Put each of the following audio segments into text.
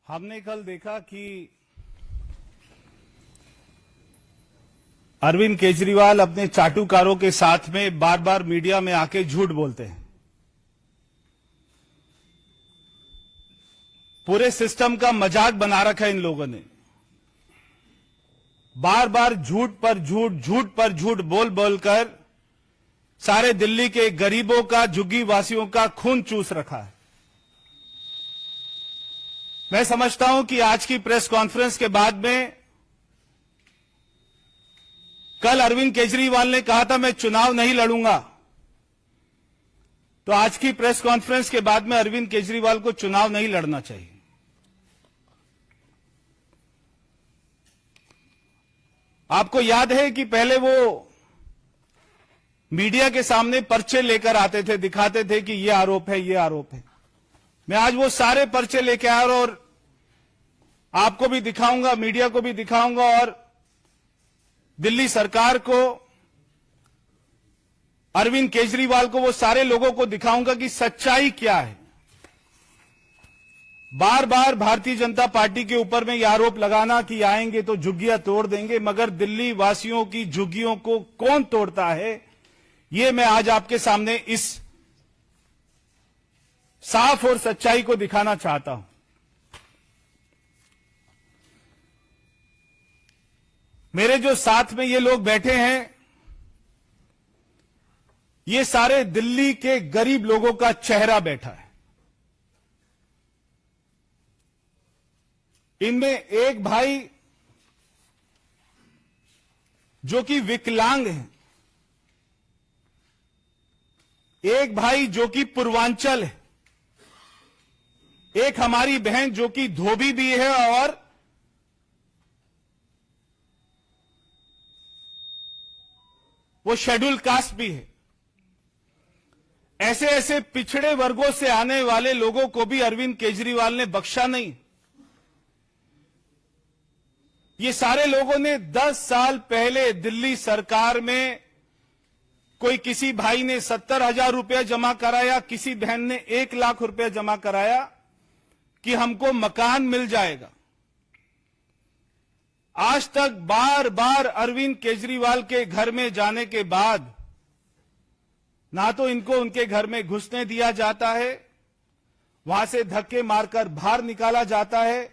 हमने कल देखा कि अरविंद केजरीवाल अपने चाटुकारों के साथ में बार बार मीडिया में आके झूठ बोलते हैं। पूरे सिस्टम का मजाक बना रखा है इन लोगों ने। बार बार झूठ पर झूठ, झूठ पर झूठ बोल बोलकर सारे दिल्ली के गरीबों का, झुग्गी वासियों का खून चूस रखा है। मैं समझता हूं कि आज की प्रेस कॉन्फ्रेंस के बाद में, कल अरविंद केजरीवाल ने कहा था मैं चुनाव नहीं लड़ूंगा, तो आज की प्रेस कॉन्फ्रेंस के बाद में अरविंद केजरीवाल को चुनाव नहीं लड़ना चाहिए। आपको याद है कि पहले वो मीडिया के सामने पर्चे लेकर आते थे, दिखाते थे कि ये आरोप है, ये आरोप है। मैं आज वो सारे पर्चे लेके आया और आपको भी दिखाऊंगा, मीडिया को भी दिखाऊंगा और दिल्ली सरकार को, अरविंद केजरीवाल को, वो सारे लोगों को दिखाऊंगा कि सच्चाई क्या है। बार बार भारतीय जनता पार्टी के ऊपर में यह आरोप लगाना कि आएंगे तो झुग्गियां तोड़ देंगे, मगर दिल्ली वासियों की झुग्गियों को कौन तोड़ता है, ये मैं आज आपके सामने इस साफ और सच्चाई को दिखाना चाहता हूं। मेरे जो साथ में ये लोग बैठे हैं, ये सारे दिल्ली के गरीब लोगों का चेहरा बैठा है। इनमें एक भाई जो कि विकलांग है, एक भाई जो कि पूर्वांचल है, एक हमारी बहन जो कि धोबी भी है और वो शेड्यूल कास्ट भी है। ऐसे ऐसे पिछड़े वर्गों से आने वाले लोगों को भी अरविंद केजरीवाल ने बख्शा नहीं। ये सारे लोगों ने 10 साल पहले दिल्ली सरकार में, कोई किसी भाई ने 70,000 रुपया जमा कराया, किसी बहन ने 1 लाख रुपया जमा कराया कि हमको मकान मिल जाएगा। आज तक बार बार अरविंद केजरीवाल के घर में जाने के बाद ना तो इनको उनके घर में घुसने दिया जाता है, वहां से धक्के मारकर बाहर निकाला जाता है,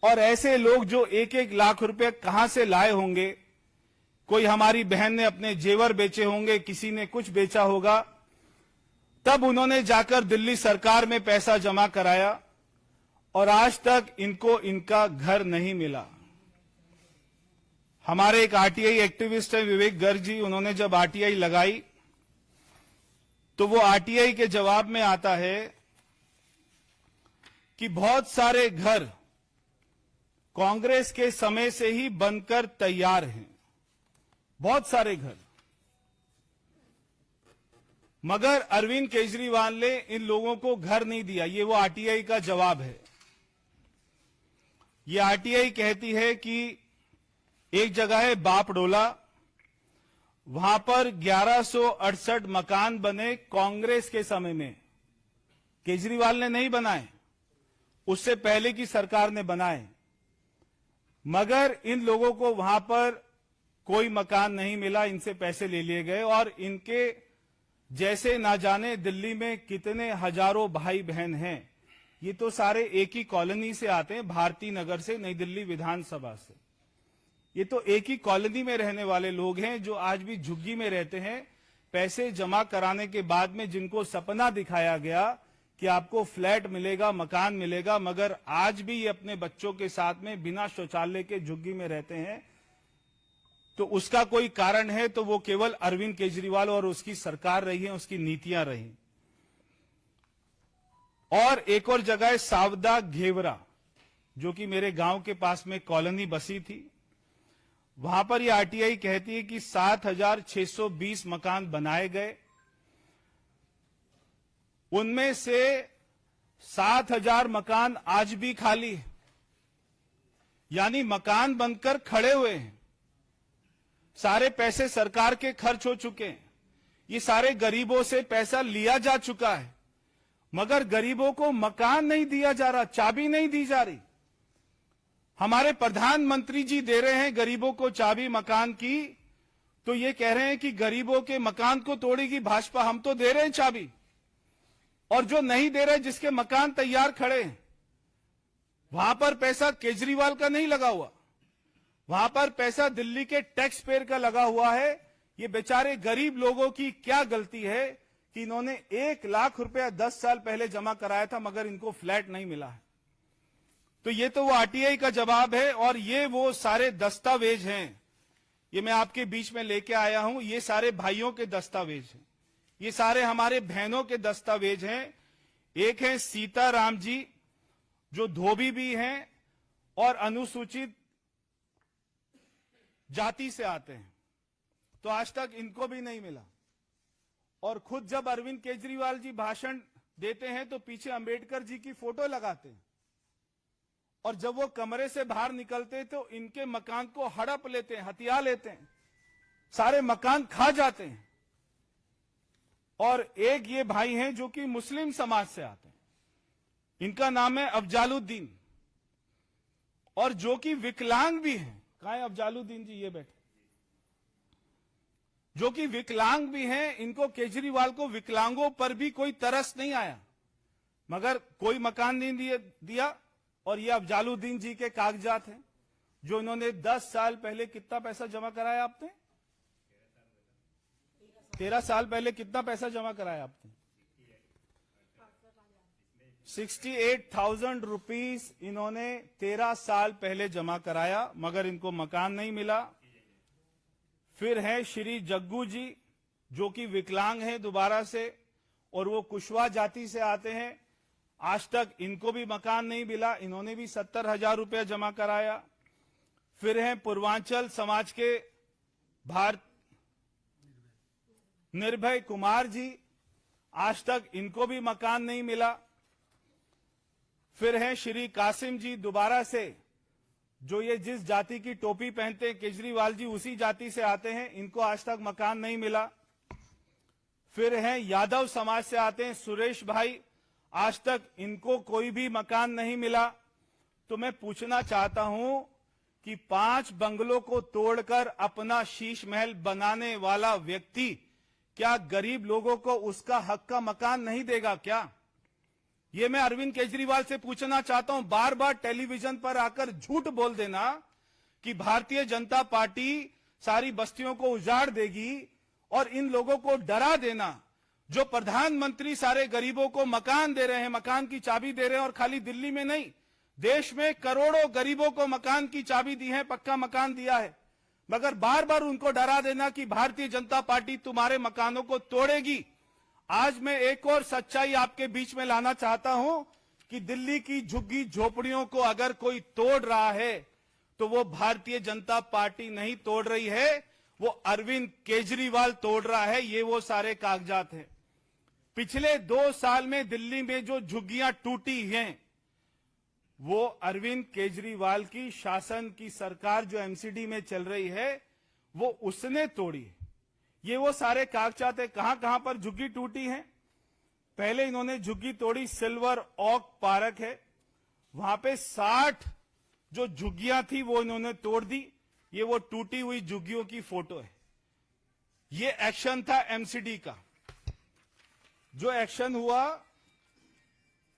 और ऐसे लोग जो 1-1 लाख रुपए कहां से लाए होंगे, कोई हमारी बहन ने अपने जेवर बेचे होंगे, किसी ने कुछ बेचा होगा, तब उन्होंने जाकर दिल्ली सरकार में पैसा जमा कराया और आज तक इनको इनका घर नहीं मिला। हमारे एक आरटीआई एक्टिविस्ट है विवेक गर्ग जी, उन्होंने जब आरटीआई लगाई तो वो आरटीआई के जवाब में आता है कि बहुत सारे घर कांग्रेस के समय से ही बनकर तैयार हैं, बहुत सारे घर, मगर अरविंद केजरीवाल ने इन लोगों को घर नहीं दिया। ये वो आरटीआई का जवाब है। ये आरटीआई कहती है कि एक जगह है बापडोला, वहां पर 1168 मकान बने कांग्रेस के समय में। केजरीवाल ने नहीं बनाए, उससे पहले की सरकार ने बनाए, मगर इन लोगों को वहां पर कोई मकान नहीं मिला, इनसे पैसे ले लिए गए और इनके जैसे ना जाने दिल्ली में कितने हजारों भाई बहन हैं। ये तो सारे एक ही कॉलोनी से आते हैं, भारती नगर से, नई दिल्ली विधानसभा से। ये तो एक ही कॉलोनी में रहने वाले लोग हैं जो आज भी झुग्गी में रहते हैं। पैसे जमा कराने के बाद में जिनको सपना दिखाया गया कि आपको फ्लैट मिलेगा, मकान मिलेगा, मगर आज भी ये अपने बच्चों के साथ में बिना शौचालय के झुग्गी में रहते हैं, तो उसका कोई कारण है तो वो केवल अरविंद केजरीवाल और उसकी सरकार रही है, उसकी नीतियां रही। और एक और जगह है सावदा घेवरा, जो कि मेरे गांव के पास में कॉलोनी बसी थी। वहां पर यह आरटीआई कहती है कि 7,620 मकान बनाए गए, उनमें से 7,000 मकान आज भी खाली है, यानी मकान बनकर खड़े हुए हैं। सारे पैसे सरकार के खर्च हो चुके हैं, ये सारे गरीबों से पैसा लिया जा चुका है मगर गरीबों को मकान नहीं दिया जा रहा, चाबी नहीं दी जा रही। हमारे प्रधानमंत्री जी दे रहे हैं गरीबों को चाबी मकान की, तो ये कह रहे हैं कि गरीबों के मकान को तोड़ेगी भाजपा। हम तो दे रहे हैं चाबी, और जो नहीं दे रहे, जिसके मकान तैयार खड़े हैं, वहां पर पैसा केजरीवाल का नहीं लगा हुआ, वहां पर पैसा दिल्ली के टैक्स पेयर का लगा हुआ है। ये बेचारे गरीब लोगों की क्या गलती है कि इन्होंने 1 लाख रुपया 10 साल पहले जमा कराया था, मगर इनको फ्लैट नहीं मिला है। तो ये तो वो आरटीआई का जवाब है, और ये वो सारे दस्तावेज हैं, ये मैं आपके बीच में लेके आया हूं। ये सारे भाइयों के दस्तावेज हैं, ये सारे हमारे बहनों के दस्तावेज हैं। एक है सीताराम जी, जो धोबी भी हैं और अनुसूचित जाति से आते हैं, तो आज तक इनको भी नहीं मिला। और खुद जब अरविंद केजरीवाल जी भाषण देते हैं तो पीछे अंबेडकर जी की फोटो लगाते हैं, और जब वो कमरे से बाहर निकलते हैं तो इनके मकान को हड़प लेते हैं, हथिया लेते हैं, सारे मकान खा जाते हैं। और एक ये भाई हैं जो कि मुस्लिम समाज से आते हैं, इनका नाम है अफजालुद्दीन, और जो कि विकलांग भी हैं। कहां है अफजालुद्दीन जी? ये बैठे, जो कि विकलांग भी हैं। इनको केजरीवाल को विकलांगों पर भी कोई तरस नहीं आया, मगर कोई मकान नहीं दिया। और ये अफजालुद्दीन जी के कागजात हैं, जो इन्होंने 10 साल पहले कितना पैसा जमा कराया आपने? 13 साल पहले कितना पैसा जमा कराया आपने? 68,000 रुपीस इन्होंने 13 साल पहले जमा कराया, मगर इनको मकान नहीं मिला। फिर है श्री जग्गू जी, जो कि विकलांग हैं दोबारा से, और वो कुशवाहा जाति से आते हैं। आज तक इनको भी मकान नहीं मिला, इन्होंने भी 70,000 रुपया जमा कराया। फिर है पूर्वांचल समाज के निर्भय कुमार जी, आज तक इनको भी मकान नहीं मिला। फिर हैं श्री कासिम जी दोबारा से, जो ये जिस जाति की टोपी पहनते हैं केजरीवाल जी उसी जाति से आते हैं, इनको आज तक मकान नहीं मिला। फिर हैं यादव समाज से आते हैं सुरेश भाई, आज तक इनको कोई भी मकान नहीं मिला। तो मैं पूछना चाहता हूं कि 5 बंगलों को तोड़कर अपना शीश महल बनाने वाला व्यक्ति क्या गरीब लोगों को उसका हक का मकान नहीं देगा क्या? ये मैं अरविंद केजरीवाल से पूछना चाहता हूं। बार बार टेलीविजन पर आकर झूठ बोल देना कि भारतीय जनता पार्टी सारी बस्तियों को उजाड़ देगी, और इन लोगों को डरा देना, जो प्रधानमंत्री सारे गरीबों को मकान दे रहे हैं, मकान की चाबी दे रहे हैं, और खाली दिल्ली में नहीं, देश में करोड़ों गरीबों को मकान की चाबी दी है, पक्का मकान दिया है, मगर बार बार उनको डरा देना कि भारतीय जनता पार्टी तुम्हारे मकानों को तोड़ेगी। आज मैं एक और सच्चाई आपके बीच में लाना चाहता हूं कि दिल्ली की झुग्गी झोपड़ियों को अगर कोई तोड़ रहा है तो वो भारतीय जनता पार्टी नहीं तोड़ रही है, वो अरविंद केजरीवाल तोड़ रहा है। ये वो सारे कागजात हैं। पिछले 2 साल में दिल्ली में जो झुग्गियां टूटी हैं, वो अरविंद केजरीवाल की शासन की सरकार जो एमसीडी में चल रही है, वो उसने तोड़ी। ये वो सारे कागजात है, कहां कहां पर झुग्गी टूटी है। पहले इन्होंने झुग्गी तोड़ी, सिल्वर ऑक पार्क है, वहां पे 60 जो झुग्गियां थी वो इन्होंने तोड़ दी। ये वो टूटी हुई झुग्गियों की फोटो है। ये एक्शन था एमसीडी का, जो एक्शन हुआ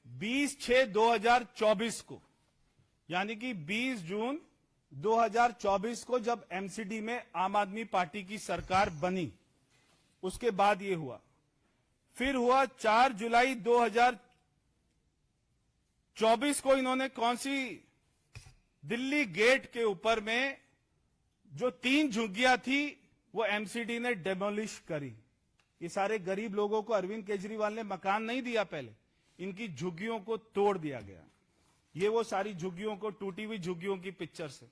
20/6/2024 को, यानी कि 20 जून 2024 को जब एमसीडी में आम आदमी पार्टी की सरकार बनी, उसके बाद ये हुआ। फिर हुआ 4 जुलाई 2024 को, इन्होंने कौन सी, दिल्ली गेट के ऊपर में जो 3 झुग्गियां थी वो एमसीडी ने डेमोलिश करी। ये सारे गरीब लोगों को अरविंद केजरीवाल ने मकान नहीं दिया, पहले इनकी झुग्गियों को तोड़ दिया गया। ये वो सारी झुग्गियों को, टूटी हुई झुग्गियों की पिक्चर्स है।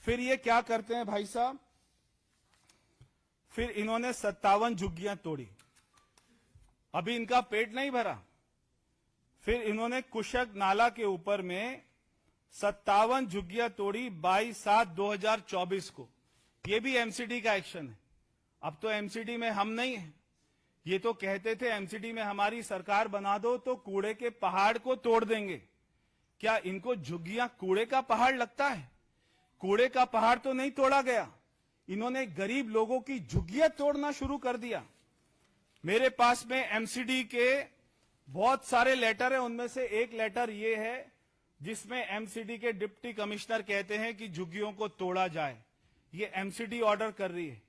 फिर ये क्या करते हैं भाई साहब, फिर इन्होंने 57 झुग्गियां तोड़ी, अभी इनका पेट नहीं भरा। फिर इन्होंने कुशक नाला के ऊपर में 57 झुग्गियां तोड़ी 22/7/2024 को। ये भी एमसीडी का एक्शन है। अब तो एमसीडी में हम नहीं हैं, ये तो कहते थे एमसीडी में हमारी सरकार बना दो तो कूड़े के पहाड़ को तोड़ देंगे। क्या इनको झुग्गियां कूड़े का पहाड़ लगता है? कूड़े का पहाड़ तो नहीं तोड़ा गया, इन्होंने गरीब लोगों की झुग्गियां तोड़ना शुरू कर दिया। मेरे पास में एमसीडी के बहुत सारे लेटर है, उनमें से एक लेटर ये है जिसमें एमसीडी के डिप्टी कमिश्नर कहते हैं कि झुग्गियों को तोड़ा जाए। ये एमसीडी ऑर्डर कर रही है।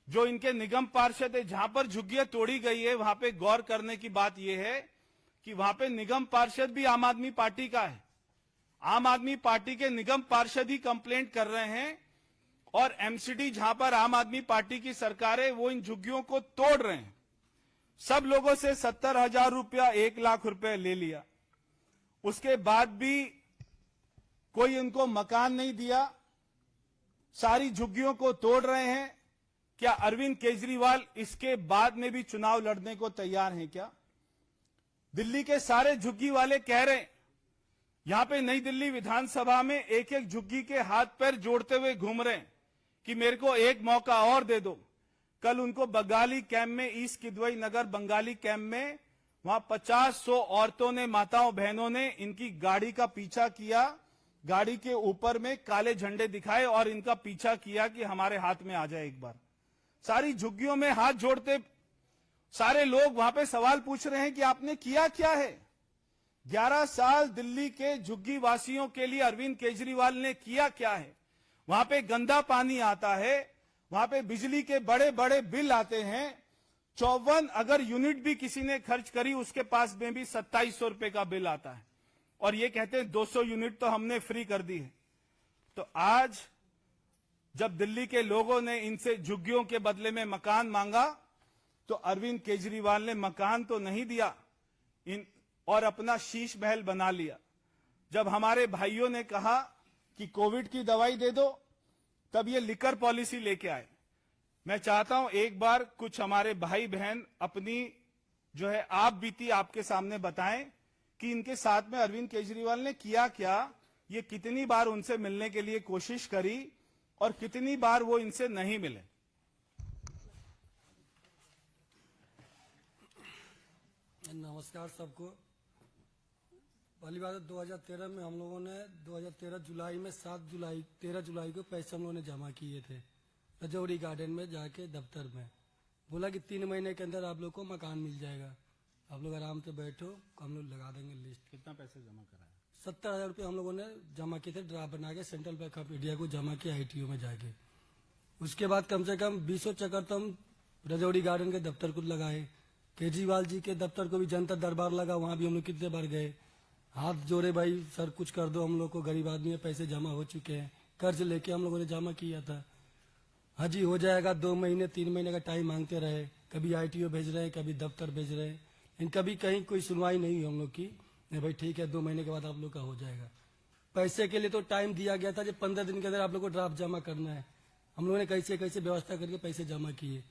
जो इनके निगम पार्षद है, जहां पर झुग्गियां तोड़ी गई है वहां पे गौर करने की बात यह है कि वहां पे निगम पार्षद भी आम आदमी पार्टी का है। आम आदमी पार्टी के निगम पार्षद ही कंप्लेंट कर रहे हैं और एमसीडी जहां पर आम आदमी पार्टी की सरकार है वो इन झुग्गियों को तोड़ रहे हैं। सब लोगों से 70,000 रुपया 1 लाख रुपए ले लिया, उसके बाद भी कोई उनको मकान नहीं दिया, सारी झुग्गियों को तोड़ रहे हैं। क्या अरविंद केजरीवाल इसके बाद में भी चुनाव लड़ने को तैयार हैं क्या? दिल्ली के सारे झुग्गी वाले कह रहे हैं, यहां पे नई दिल्ली विधानसभा में एक एक झुग्गी के हाथ पैर जोड़ते हुए घूम रहे हैं कि मेरे को एक मौका और दे दो। कल उनको बंगाली कैंप में, ईस्ट किदवई नगर बंगाली कैंप में, वहां 50-100 औरतों ने, माताओं बहनों ने इनकी गाड़ी का पीछा किया, गाड़ी के ऊपर में काले झंडे दिखाए और इनका पीछा किया कि हमारे हाथ में आ जाए एक बार। सारी झुग्गियों में हाथ जोड़ते सारे लोग वहां पे सवाल पूछ रहे हैं कि आपने किया क्या है? 11 साल दिल्ली के झुग्गी वासियों के लिए अरविंद केजरीवाल ने किया क्या है? वहां पे गंदा पानी आता है, वहां पे बिजली के बड़े बड़े बिल आते हैं। 54 अगर यूनिट भी किसी ने खर्च करी उसके पास में भी 2700 रुपए का बिल आता है और ये कहते हैं 200 यूनिट तो हमने फ्री कर दी है। तो आज जब दिल्ली के लोगों ने इनसे झुग्गियों के बदले में मकान मांगा तो अरविंद केजरीवाल ने मकान तो नहीं दिया और अपना शीश महल बना लिया। जब हमारे भाइयों ने कहा कि कोविड की दवाई दे दो तब ये लिकर पॉलिसी लेके आए। मैं चाहता हूं एक बार कुछ हमारे भाई बहन अपनी जो है आप बीती आपके सामने बताएं कि इनके साथ में अरविंद केजरीवाल ने किया क्या, ये कितनी बार उनसे मिलने के लिए कोशिश करी और कितनी बार वो इनसे नहीं मिले। नमस्कार सबको। पहली बात 2013 में हम लोगों ने 2013 जुलाई में 13 जुलाई को पैसे हम लोगों ने जमा किए थे रजौरी गार्डन में जाके दफ्तर में। बोला कि 3 महीने के अंदर आप लोग को मकान मिल जाएगा, आप लोग आराम से बैठो, हम लोग लगा देंगे लिस्ट। कितना पैसे जमा कराया? 70,000 रुपये हम लोगों ने जमा किए थे, ड्राफ्ट बना के सेंट्रल बैंक ऑफ इंडिया को जमा किया ITO में जाके। उसके बाद कम से कम 20 चक्कर तो हम रजौरी गार्डन के दफ्तर को लगाए। केजरीवाल जी के दफ्तर को भी जनता दरबार लगा, वहां भी हम लोग कितने बार गए, हाथ जोड़े, भाई सर कुछ कर दो, हम लोग को गरीब आदमी है, पैसे जमा हो चुके हैं, कर्ज लेके हम लोगों ने जमा किया था। हाँ जी हो जाएगा, 2 महीने 3 महीने का टाइम मांगते रहे, कभी ITO भेज रहे हैं, कभी दफ्तर भेज रहे हैं, लेकिन कभी कहीं कोई सुनवाई नहीं हुई हम लोग की। नहीं भाई ठीक है 2 महीने के बाद आप लोग का हो जाएगा। पैसे के लिए तो टाइम दिया गया था, जब 15 दिन के अंदर आप लोग को ड्राफ्ट जमा करना है। हम लोगों ने कैसे कैसे व्यवस्था करके पैसे जमा किए,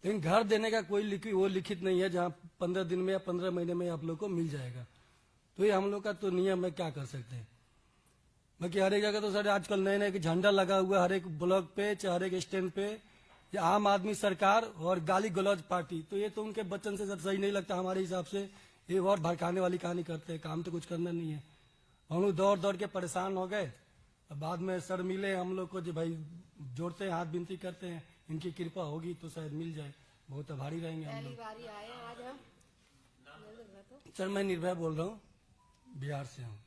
लेकिन घर देने का कोई वो लिखित नहीं है जहाँ 15 दिन में या 15 महीने में आप लोग को मिल जाएगा। तो ये हम लोग का तो नियम है, क्या कर सकते हैं। बाकी हर एक जगह तो सर आजकल नए नए झंडा लगा हुआ हर एक ब्लॉक पे, चाहे हर एक स्टैंड पे, ये आम आदमी सरकार और गाली गलौज पार्टी। तो ये तो उनके बच्चन से सर सही नहीं लगता हमारे हिसाब से। ये और भड़काने वाली कहानी करते हैं, काम तो कुछ करना नहीं है। हम लोग दौड़ दौड़ के परेशान हो गए, बाद में सर मिले हम लोग को, जो भाई जोड़ते हैं, हाथ विनती करते हैं, इनकी कृपा होगी तो शायद मिल जाए, बहुत आभारी रहेंगे हम लोग। सर मैं निर्भय बोल रहा हूँ, बिहार से हूँ।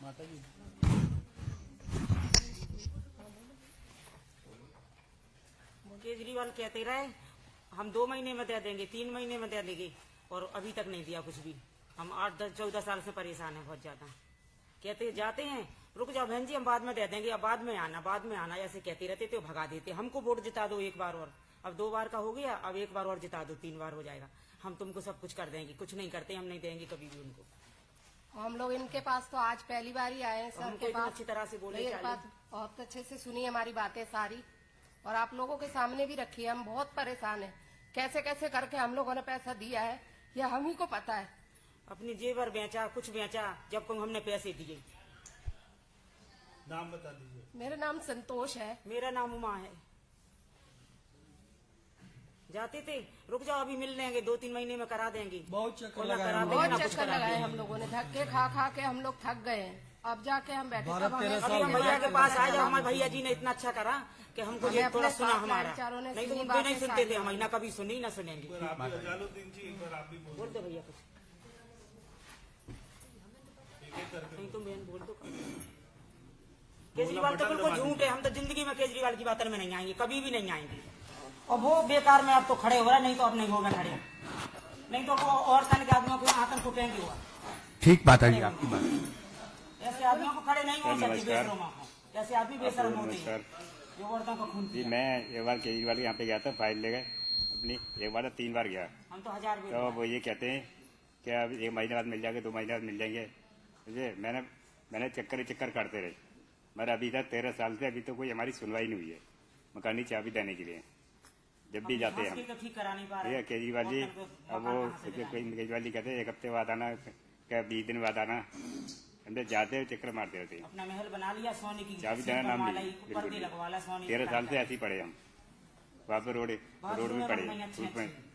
माता जी केजरीवाल कहते रहे हम 2 महीने में दे देंगे, 3 महीने में दे देंगे, और अभी तक नहीं दिया कुछ भी। हम 8-14 साल से परेशान हैं बहुत ज्यादा। कहते जाते हैं रुक जाओ बहन जी हम बाद में दे देंगे, अब बाद में आना ऐसे कहते रहते थे, भगा देते। हमको वोट जिता दो एक बार और, अब 2 बार का हो गया, अब 1 बार और जिता दो, 3 बार हो जाएगा, हम तुमको सब कुछ कर देंगे। कुछ नहीं करते, हम नहीं देंगे कभी भी उनको। हम लोग इनके पास तो आज पहली बार ही आए हैं सर के पास। अच्छी तरह से बोले, एक बात बहुत अच्छे से सुनी हमारी बातें सारी, और आप लोगों के सामने भी रखी है। हम बहुत परेशान हैं, कैसे कैसे करके हम लोगों ने पैसा दिया है यह हम ही को पता है। अपनी जेवर बेचा, कुछ बेचा, जब हमने पैसे दिए। नाम बता दीजिए। मेरा नाम संतोष है। मेरा नाम उमा है। जाते थे, रुक जाओ अभी मिल लेंगे, 2-3 महीने में करा देंगे। बहुत चक्कर बोला लगाए करा हम देंगे, बहुत ना कुछ चक्कर करा लगाए देंगे। हम लोगों ने, धक्के खा खा के हम लोग थक गए हैं। अब जाके हम बैठे, 12-13 अभी हम भैया के पास आ जाओ, हमारे भैया जी ने इतना अच्छा करा कि हमको हमें ये अपने थोड़ा सुना साथ हमारा, लाचारों ने नहीं तो सुनी उनको नहीं बातें सुनते सारी। थे हम, ना कभी सुनी ना सुनेंगे। जलालुद्दीन जी एक बार आप भी बोलो। बोल दो भैया कुछ, नहीं तुम बहन बोल दो। केजरीवाल तो बिल्कुल झूठ है, हम तो जिंदगी में केजरीवाल की बातों में नहीं आएंगे, कभी भी नहीं आएंगे। और वो बेकार में अब तो खड़े हो रहा, नहीं तो अब नहीं होगा खड़े, नहीं तो वो और तन के आदमियों को आतंक फूटेंगे हुआ। ठीक बात है जी आपकी बात। ऐसे आदमियों को खड़े नहीं हो सकते बेशरम को, ऐसे आदमी बेशरम होते हैं जो औरतों का खून जी पिया। मैं एक बार केजरीवाल के यहाँ पे गया था, फाइल ले गए अपनी, एक बार 3 बार गया। हम तो 1000 भी तो वो ये कहते हैं कि अब 1 महीने बाद मिल जाएंगे, 2 महीने बाद मिल जाएंगे। मुझे मैंने चक्कर ही चक्कर काटते रहे, मगर अभी तक 13 साल से अभी तो कोई हमारी सुनवाई नहीं हुई है मकानी चाबी देने के लिए। जब भी जाते हैं हम, तो ठीक करा नहीं पा ठीक रहे है केजरीवाल जी, अब वो केजरीवाल जी कहते हैं 1 हफ्ते बाद आना, क्या 20 दिन बाद आना, हम तो जाते हुए चक्कर मारते रहते हैं। अपना महल बना लिया सोने की, चाबी देना नाम बनवा लाई, नहीं, ऊपर भी लगवा ला सोने की। 13 साल से ऐसे ही पड़े हम, वहाँ पे रोड में पड़े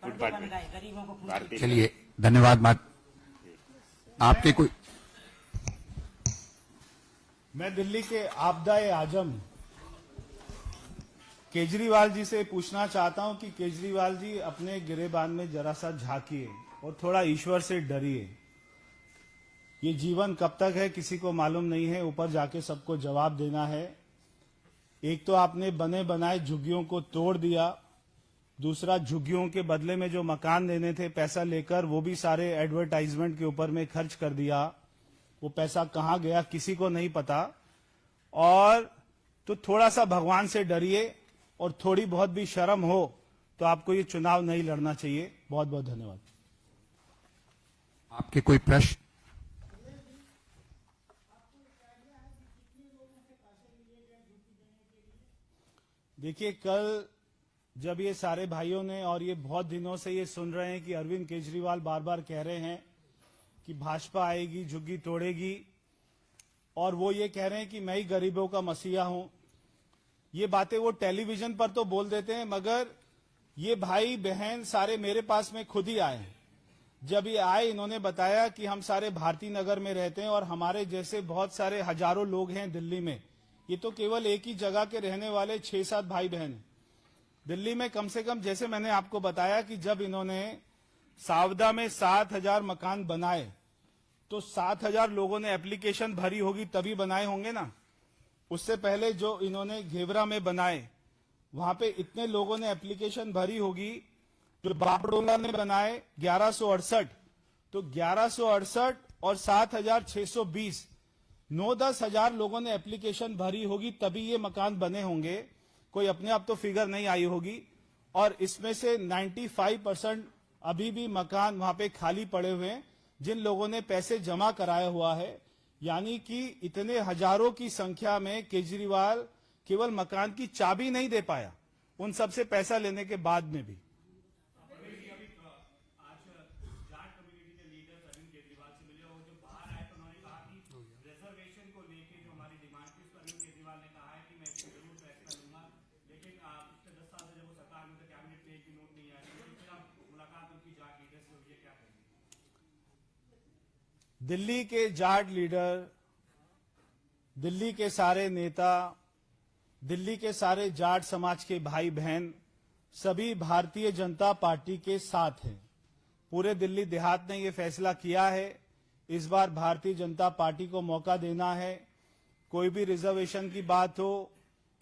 फुटपाथ पे गरीबों को खून भारतीय। चलिए धन्यवाद। बात आपके कोई मैं दिल्ली के आपदाए आजम केजरीवाल जी से पूछना चाहता हूं कि केजरीवाल जी अपने गिरेबान में जरा सा झांकिए और थोड़ा ईश्वर से डरिए। ये जीवन कब तक है किसी को मालूम नहीं है, ऊपर जाके सबको जवाब देना है। एक तो आपने बने बनाए झुग्गियों को तोड़ दिया, दूसरा झुग्गियों के बदले में जो मकान देने थे पैसा लेकर वो भी सारे एडवर्टाइजमेंट के ऊपर में खर्च कर दिया। वो पैसा कहां गया किसी को नहीं पता। और तो थोड़ा सा भगवान से डरिए और थोड़ी बहुत भी शर्म हो तो आपको ये चुनाव नहीं लड़ना चाहिए। बहुत बहुत धन्यवाद। आपके कोई प्रश्न? देखिए कल जब ये सारे भाइयों ने, और ये बहुत दिनों से ये सुन रहे हैं कि अरविंद केजरीवाल बार बार कह रहे हैं कि भाजपा आएगी झुग्गी तोड़ेगी, और वो ये कह रहे हैं कि मैं ही गरीबों का मसीहा हूं। ये बातें वो टेलीविजन पर तो बोल देते हैं, मगर ये भाई बहन सारे मेरे पास में खुद ही आए। जब ये आए इन्होंने बताया कि हम सारे भारती नगर में रहते हैं और हमारे जैसे बहुत सारे हजारों लोग हैं दिल्ली में। ये तो केवल एक ही जगह के रहने वाले 6-7 भाई बहन हैं। दिल्ली में कम से कम, जैसे मैंने आपको बताया कि जब इन्होंने सावदा में 7,000 मकान बनाए तो 7,000 लोगों ने एप्लीकेशन भरी होगी तभी बनाए होंगे ना। उससे पहले जो इन्होंने घेवरा में बनाए वहां पे इतने लोगों ने एप्लीकेशन भरी होगी। जो बापडोला ने बनाए 1168, तो 1168 और 7,620, 9-10 हजार लोगों ने एप्लीकेशन भरी होगी तभी ये मकान बने होंगे। कोई अपने आप तो फिगर नहीं आई होगी। और इसमें से 95% अभी भी मकान वहां पे खाली पड़े हुए हैं जिन लोगों ने पैसे जमा कराया हुआ है। यानी कि इतने हजारों की संख्या में केजरीवाल केवल मकान की चाबी नहीं दे पाया, उन सबसे पैसा लेने के बाद में भी। दिल्ली के जाट लीडर, दिल्ली के सारे नेता, दिल्ली के सारे जाट समाज के भाई बहन सभी भारतीय जनता पार्टी के साथ हैं। पूरे दिल्ली देहात ने यह फैसला किया है इस बार भारतीय जनता पार्टी को मौका देना है। कोई भी रिजर्वेशन की बात हो,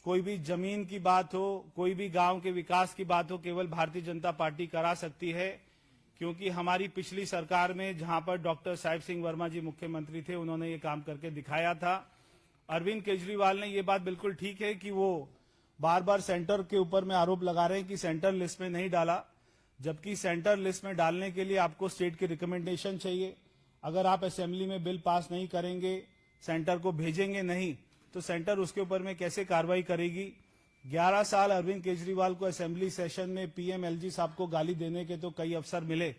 कोई भी जमीन की बात हो, कोई भी गांव के विकास की बात हो, केवल भारतीय जनता पार्टी करा सकती है। क्योंकि हमारी पिछली सरकार में जहां पर डॉक्टर साहिब सिंह वर्मा जी मुख्यमंत्री थे उन्होंने ये काम करके दिखाया था। अरविंद केजरीवाल ने ये बात बिल्कुल ठीक है कि वो बार बार सेंटर के ऊपर में आरोप लगा रहे हैं कि सेंटर लिस्ट में नहीं डाला, जबकि सेंटर लिस्ट में डालने के लिए आपको स्टेट की रिकमेंडेशन चाहिए। अगर आप असेंबली में बिल पास नहीं करेंगे, सेंटर को भेजेंगे नहीं, तो सेंटर उसके ऊपर में कैसे कार्रवाई करेगी। 11 साल अरविंद केजरीवाल को असेंबली सेशन में पीएमएलजी साहब को गाली देने के तो कई अवसर मिले,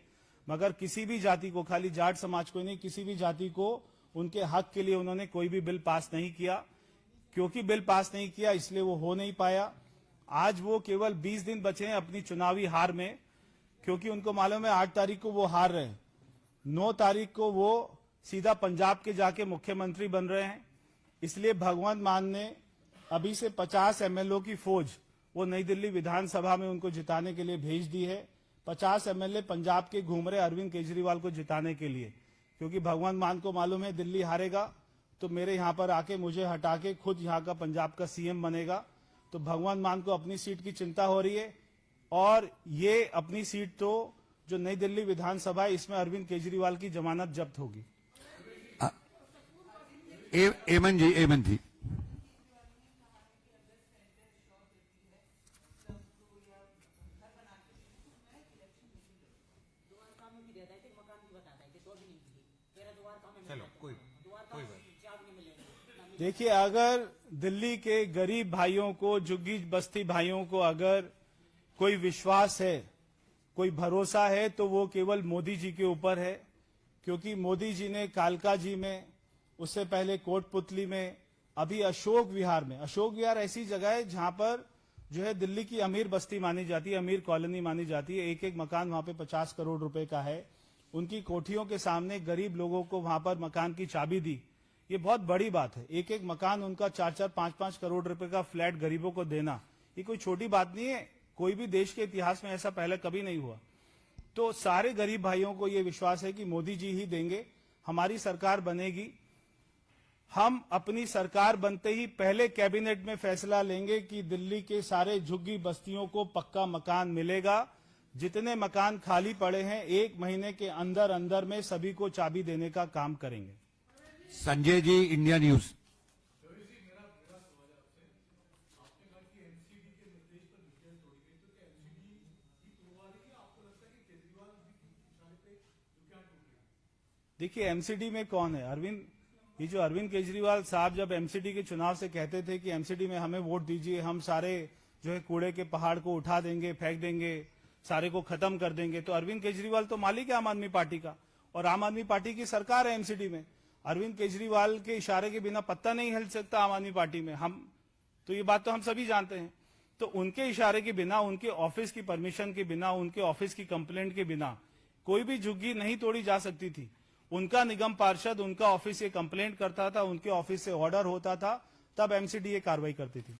मगर किसी भी जाति को, खाली जाट समाज को नहीं, किसी भी जाति को उनके हक के लिए उन्होंने कोई भी बिल पास नहीं किया। क्योंकि बिल पास नहीं किया इसलिए वो हो नहीं पाया। आज वो केवल 20 दिन बचे हैं अपनी चुनावी हार में, क्योंकि उनको मालूम है 8 तारीख को वो हार रहे हैं, 9 तारीख को वो सीधा पंजाब के जाके मुख्यमंत्री बन रहे हैं। इसलिए भगवंत मान ने अभी से 50 एमएलए की फौज वो नई दिल्ली विधानसभा में उनको जिताने के लिए भेज दी है। 50 एमएलए पंजाब के घूम रहे अरविंद केजरीवाल को जिताने के लिए, क्योंकि भगवंत मान को मालूम है दिल्ली हारेगा तो मेरे यहां पर आके मुझे हटा के खुद यहां का पंजाब का सीएम बनेगा। तो भगवंत मान को अपनी सीट की चिंता हो रही है, और ये अपनी सीट तो जो नई दिल्ली विधानसभा है इसमें अरविंद केजरीवाल की जमानत जब्त होगी। एमन जी देखिए, अगर दिल्ली के गरीब भाइयों को, झुग्गी बस्ती भाइयों को अगर कोई विश्वास है, कोई भरोसा है, तो वो केवल मोदी जी के ऊपर है। क्योंकि मोदी जी ने कालका जी में, उससे पहले कोटपुतली में, अभी अशोक विहार में, अशोक विहार ऐसी जगह है जहां पर जो है दिल्ली की अमीर बस्ती मानी जाती है, अमीर कॉलोनी मानी जाती है। एक एक मकान वहां पे 50 करोड़ रुपए का है। उनकी कोठियों के सामने गरीब लोगों को वहां पर मकान की चाबी दी। ये बहुत बड़ी बात है। एक एक मकान उनका 4-4, 5-5 करोड़ रुपए का फ्लैट गरीबों को देना, ये कोई छोटी बात नहीं है। कोई भी देश के इतिहास में ऐसा पहले कभी नहीं हुआ। तो सारे गरीब भाइयों को ये विश्वास है कि मोदी जी ही देंगे, हमारी सरकार बनेगी। हम अपनी सरकार बनते ही पहले कैबिनेट में फैसला लेंगे कि दिल्ली के सारे झुग्गी बस्तियों को पक्का मकान मिलेगा। जितने मकान खाली पड़े हैं 1 महीने के अंदर अंदर में सभी को चाबी देने का काम करेंगे। Sanjay ji, India news. देखिए, एमसीडी में कौन है? ये जो अरविंद केजरीवाल साहब जब एमसीडी के चुनाव से कहते थे कि एमसीडी में हमें वोट दीजिए, हम सारे जो है कूड़े के पहाड़ को उठा देंगे, फेंक देंगे, सारे को खत्म कर देंगे। तो अरविंद केजरीवाल तो मालिक है आम आदमी पार्टी का, और आम आदमी पार्टी की सरकार है एमसीडी में। अरविंद केजरीवाल के इशारे के बिना पत्ता नहीं हिल सकता आम आदमी पार्टी में। तो ये बात तो हम सभी जानते हैं। तो उनके इशारे के बिना, उनके ऑफिस की परमिशन के बिना, उनके ऑफिस की कंप्लेंट के बिना कोई भी झुग्गी नहीं तोड़ी जा सकती थी। उनका निगम पार्षद उनका ऑफिस से कंप्लेंट करता था, उनके ऑफिस से ऑर्डर होता था, तब एमसीडी ये कार्रवाई करती थी।